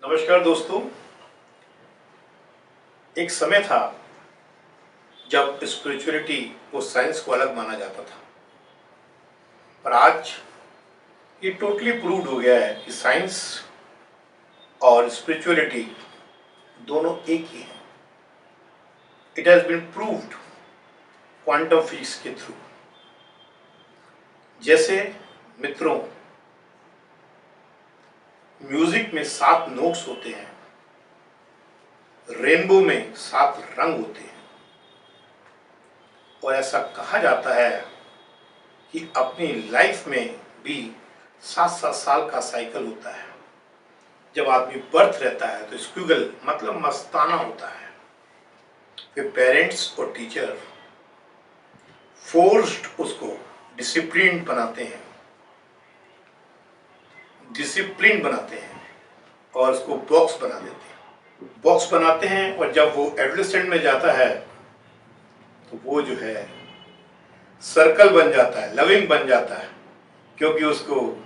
नमस्कार दोस्तों। एक समय था जब स्पिरिचुअलिटी को साइंस को अलग माना जाता था, पर आज ये टोटली प्रूव्ड हो गया है कि साइंस और स्पिरिचुअलिटी दोनों एक ही हैं। It has been proved quantum physics के थ्रू। जैसे मित्रों, म्यूजिक में 7 नोट्स होते हैं, रेनबो में 7 रंग होते हैं, और ऐसा कहा जाता है कि अपनी लाइफ में भी 7-7 साल का साइकिल होता है। जब आदमी बर्थ रहता है तो स्क्विगल मतलब मस्ताना होता है। फिर पेरेंट्स और टीचर फोर्स्ड उसको डिसिप्लिन बनाते हैं और उसको बॉक्स बनाते हैं। और जब वो एडोलेसेंट में जाता है तो वो जो है सर्कल बन जाता है, लविंग बन जाता है, क्योंकि उसको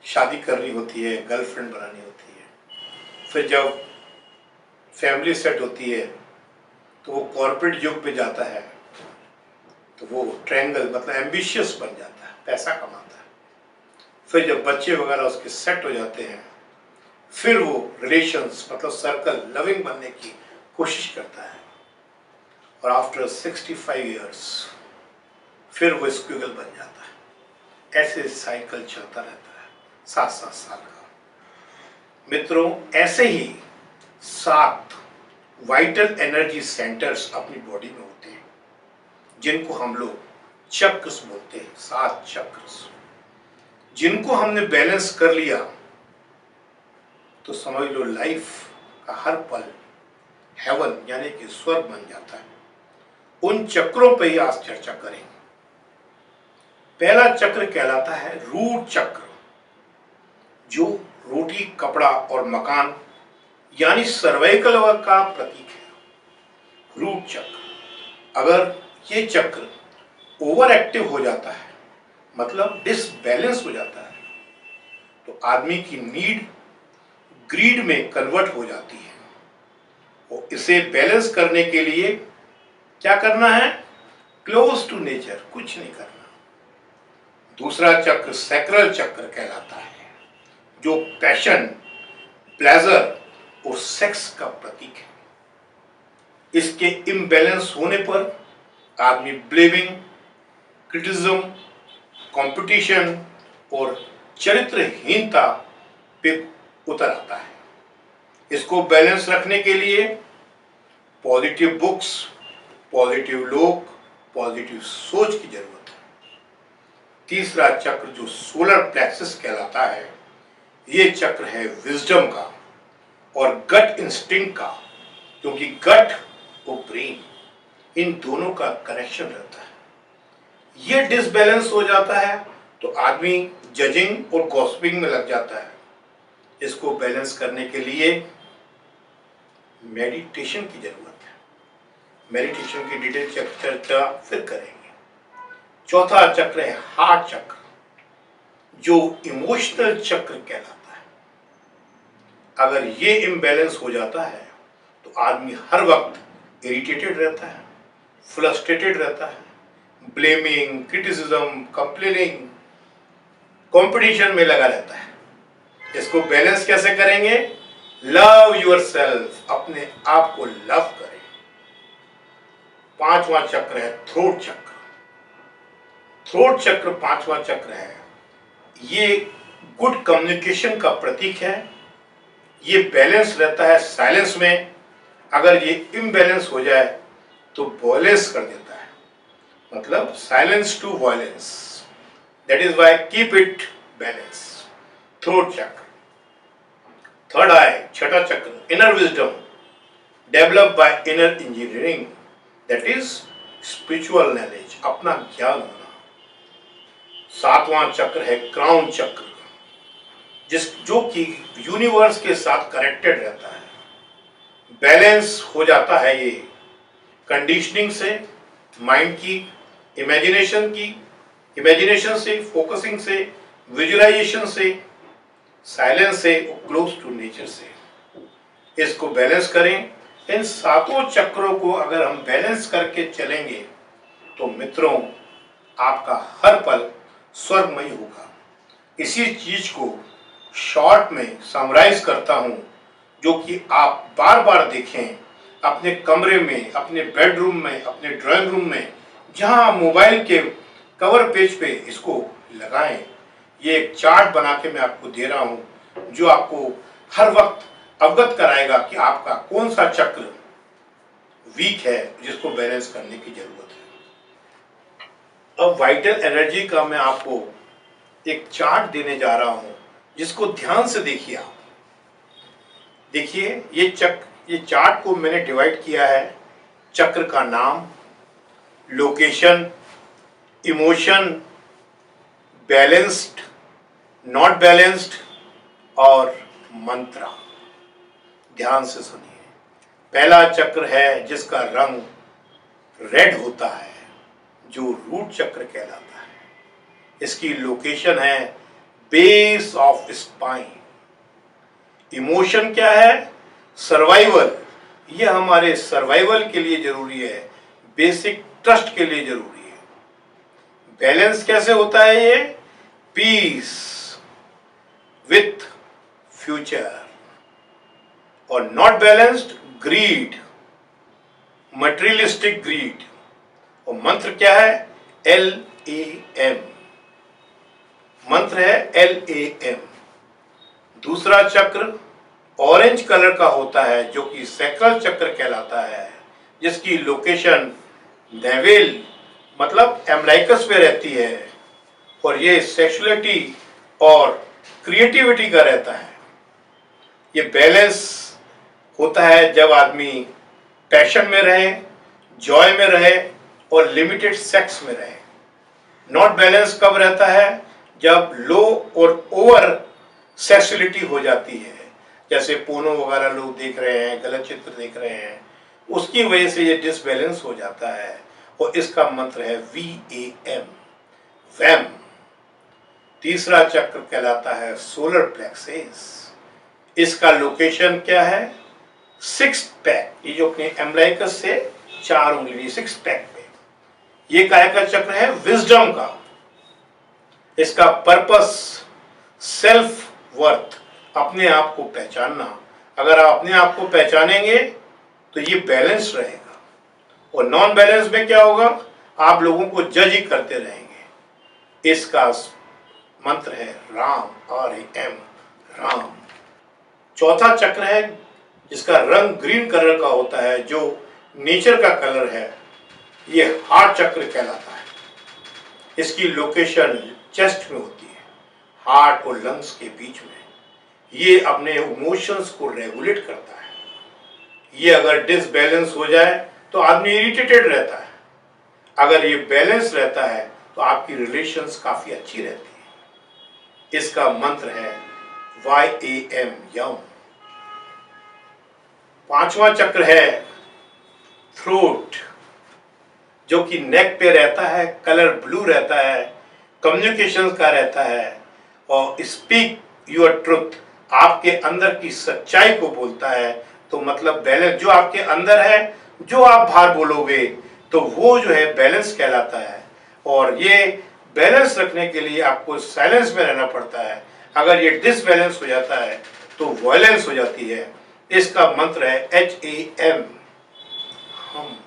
शादी करनी होती है, गर्लफ्रेंड बनानी होती है। फिर जब फैमिली सेट होती है तो वो कॉर्पोरेट युग पे जाता है, तो वो ट्रायंगल मतलब एम्बिशियस बन जाता है, पैसा कमाता है। फिर जब बच्चे वगैरह उसके सेट हो जाते हैं, फिर वो रिलेशंस मतलब सर्कल लविंग बनने की कोशिश करता है, और आफ्टर 65 इयर्स फिर वो स्क्विगल बन जाता है। ऐसे साइकिल चलता रहता है 7-7 साल का। मित्रों, ऐसे ही 7 वाइटल एनर्जी सेंटर्स अपनी बॉडी में होते हैं, जिनको हम लोग चक्र्स बोलते हैं। 7 चक्र्स, जिनको हमने बैलेंस कर लिया तो समझ लो लाइफ का हर पल हेवन यानी कि स्वर्ग बन जाता है। उन चक्रों पर ही आज चर्चा करेंगे। पहला चक्र कहलाता है रूट चक्र, जो रोटी, कपड़ा और मकान यानी सर्वाइकल का प्रतीक है। रूट चक्र, अगर ये चक्र ओवर एक्टिव हो जाता है मतलब डिसबैलेंस हो जाता है, तो आदमी की नीड ग्रीड में कन्वर्ट हो जाती है। और इसे बैलेंस करने के लिए क्या करना है? क्लोज टू नेचर, कुछ नहीं करना। दूसरा चक्र सैक्रल चक्र कहलाता है, जो पैशन, प्लेजर और सेक्स का प्रतीक है। इसके इम्बैलेंस होने पर आदमी ब्लेमिंग, क्रिटिसिज्म, कंपटीशन और चरित्रहीनता पे उतर आता है। इसको बैलेंस रखने के लिए पॉजिटिव बुक्स, पॉजिटिव लोग, पॉजिटिव सोच की जरूरत है। तीसरा चक्र जो सोलर प्लेक्सस कहलाता है, ये चक्र है विजडम का और गट इंस्टिंक्ट का, क्योंकि गट और ब्रेन इन दोनों का कनेक्शन रहता है। ये डिसबैलेंस हो जाता है तो आदमी जजिंग और गॉसिपिंग में लग जाता है। इसको बैलेंस करने के लिए मेडिटेशन की जरूरत है। मेडिटेशन की डिटेल चर्चा फिर करेंगे। चौथा चक्र है हार्ट चक्र, जो इमोशनल चक्र कहलाता है। अगर ये इम्बैलेंस हो जाता है तो आदमी हर वक्त इरिटेटेड रहता है, फ्रस्ट्रेटेड रहता है, ब्लेमिंग, क्रिटिसिज्म, कंप्लेनिंग, कंपटीशन में लगा रहता है। इसको बैलेंस कैसे करेंगे? लव योरसेल्फ, अपने आप को लव करें। पांचवा चक्र है थ्रोट चक्र। थ्रोट चक्र पांचवा चक्र है। ये गुड कम्युनिकेशन का प्रतीक है। ये बैलेंस रहता है साइलेंस में। अगर ये इम्बैलेंस हो जाए तो वॉयलेंस कर देता है, मतलब silence to violence. That is why keep it balance. Throat chakra. Third eye, छठा चक्र, inner wisdom, develop by inner engineering, that is spiritual knowledge, अपना ज्ञान होना। सातवां चक्र है क्राउन चक्र, जो कि यूनिवर्स के साथ कनेक्टेड रहता है। बैलेंस हो जाता है ये कंडीशनिंग से, माइंड की, इमेजिनेशन से, फोकसिंग से, विजुअलाइजेशन से, साइलेंस से, क्लोज टू नेचर से। इसको बैलेंस करें। इन सातों चक्रों को अगर हम बैलेंस करके चलेंगे तो मित्रों आपका हर पल स्वर्गमय होगा। इसी चीज को शॉर्ट में समराइज करता हूं, जो कि आप बार बार देखें अपने कमरे में, अपने बेडरूम में, अपने ड्राइंग रूम में, जहां मोबाइल के कवर पेज पे इसको लगाएं। ये एक चार्ट बना के मैं आपको दे रहा हूं, जो आपको हर वक्त अवगत कराएगा कि आपका कौन सा चक्र वीक है, जिसको बैलेंस करने की जरूरत है। अब वाइटल एनर्जी का मैं आपको एक चार्ट देने जा रहा हूं, जिसको ध्यान से देखिए आप। देखिए ये चार्ट को मैंने डिवाइड किया है। चक्र का नाम, location, emotion, balanced, not balanced और मंत्रा। ध्यान से सुनिए। पहला चक्र है जिसका रंग रेड होता है, जो रूट चक्र कहलाता है। इसकी लोकेशन है बेस ऑफ स्पाइन। इमोशन क्या है? सर्वाइवल। ये हमारे सर्वाइवल के लिए जरूरी है, बेसिक ट्रस्ट के लिए जरूरी है। बैलेंस कैसे होता है? ये पीस विथ फ्यूचर। और not balanced greed, materialistic greed. और मंत्र क्या है? LAM। मंत्र है LAM। दूसरा चक्र ऑरेंज कलर का होता है, जो कि सैक्रल चक्र कहलाता है, जिसकी लोकेशन नेवेल मतलब एम्ब्लाइकस में रहती है। और ये सेक्सुअलिटी और क्रिएटिविटी का रहता है। ये बैलेंस होता है जब आदमी पैशन में रहे, जॉय में रहे और लिमिटेड सेक्स में रहे। नॉट बैलेंस कब रहता है? जब लो और ओवर सेक्सुअलिटी हो जाती है, जैसे पोनो वगैरह लोग देख रहे हैं, गलत चित्र देख रहे हैं, उसकी वजह से ये डिसबैलेंस हो जाता है। और इसका मंत्र है VAM, वैम। तीसरा चक्र कहलाता है सोलर प्लेक्सस। इसका लोकेशन क्या है? Six pack. ये जो अपने एम्ब्लाइकस से 4 उंगली, सिक्स पैक पे। ये काय का चक्र है? विजडम का। इसका पर्पस सेल्फ वर्थ, अपने आप को पहचानना। अगर आप अपने आप को पहचानेंगे तो ये बैलेंस रहेगा। और नॉन बैलेंस में क्या होगा? आप लोगों को जज ही करते रहेंगे। इसका मंत्र है राम, RAM, राम। चौथा चक्र है जिसका रंग ग्रीन कलर का होता है, जो नेचर का कलर है। ये हार्ट चक्र कहलाता है। इसकी लोकेशन चेस्ट में होती है, हार्ट और लंग्स के बीच में। ये अपने इमोशंस को रेगुलेट करता है। ये अगर डिसबैलेंस हो जाए तो आदमी इरिटेटेड रहता है। अगर ये बैलेंस रहता है तो आपकी रिलेशंस काफी अच्छी रहती है। इसका मंत्र है YAM, यम। पांचवा चक्र है थ्रोट, जो कि नेक पे रहता है, कलर ब्लू रहता है, कम्युनिकेशन का रहता है। और स्पीक योर ट्रुथ, आपके अंदर की सच्चाई को बोलता है। तो मतलब बैलेंस जो आपके अंदर है, जो आप बाहर बोलोगे तो वो जो है बैलेंस कहलाता है। और ये बैलेंस रखने के लिए आपको साइलेंस में रहना पड़ता है। अगर ये डिसबैलेंस हो जाता है तो वायलेंस हो जाती है। इसका मंत्र है HAM, हम।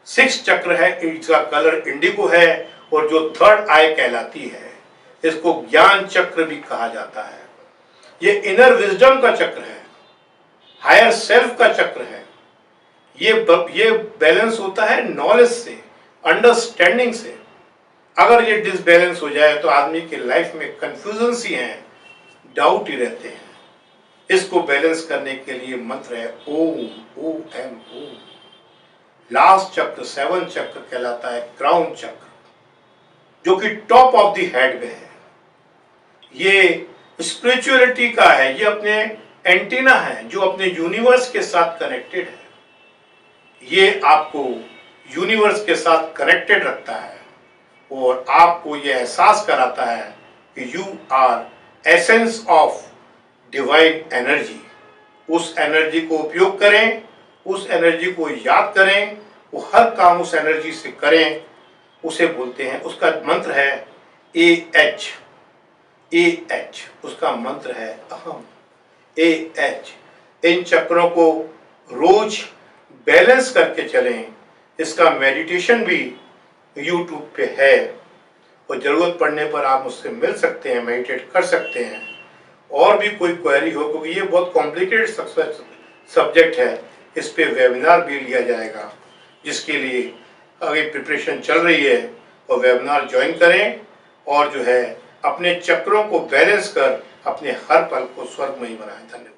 6 चक्र है, इसका कलर इंडिगो है और जो थर्ड आई कहलाती है। इसको ज्ञान चक्र भी कहा जाता है। ये इनर विजडम का चक्र है, हायर सेल्फ का चक्र है। ये बैलेंस होता है नॉलेज से, अंडरस्टैंडिंग से। अगर ये डिसबैलेंस हो जाए तो आदमी की लाइफ में कंफ्यूजन सी हैं, डाउट ही रहते हैं। इसको बैलेंस करने के लिए मंत्र है OM, OM। लास्ट चक्र 7 चक्र कहलाता है क्राउन चक्र, जो कि टॉप ऑफ द हेड में है। ये स्पिरिचुअलिटी का है। ये अपने एंटीना है जो अपने यूनिवर्स के साथ कनेक्टेड है। ये आपको यूनिवर्स के साथ कनेक्टेड रखता है और आपको ये एहसास कराता है कि you are essence of divine energy, उस एनर्जी को उपयोग करें, उस एनर्जी को याद करें, वो हर काम उस एनर्जी से करें, उसे बोलते हैं, उसका मंत्र है AH। AH उसका मंत्र है अहम। AH इन चक्रों को रोज बैलेंस करके चलें। इसका मेडिटेशन भी YouTube पे है और ज़रूरत पड़ने पर आप मुझसे मिल सकते हैं, मेडिटेट कर सकते हैं। और भी कोई क्वेरी हो, क्योंकि ये बहुत कॉम्प्लिकेटेड सब्जेक्ट है, इस पे वेबिनार भी लिया जाएगा, जिसके लिए आगे प्रिपरेशन चल रही है। और वेबिनार ज्वाइन करें और जो है अपने चक्रों को बैलेंस कर अपने हर पल को स्वर्गमयी बनाएं। धन्यवाद।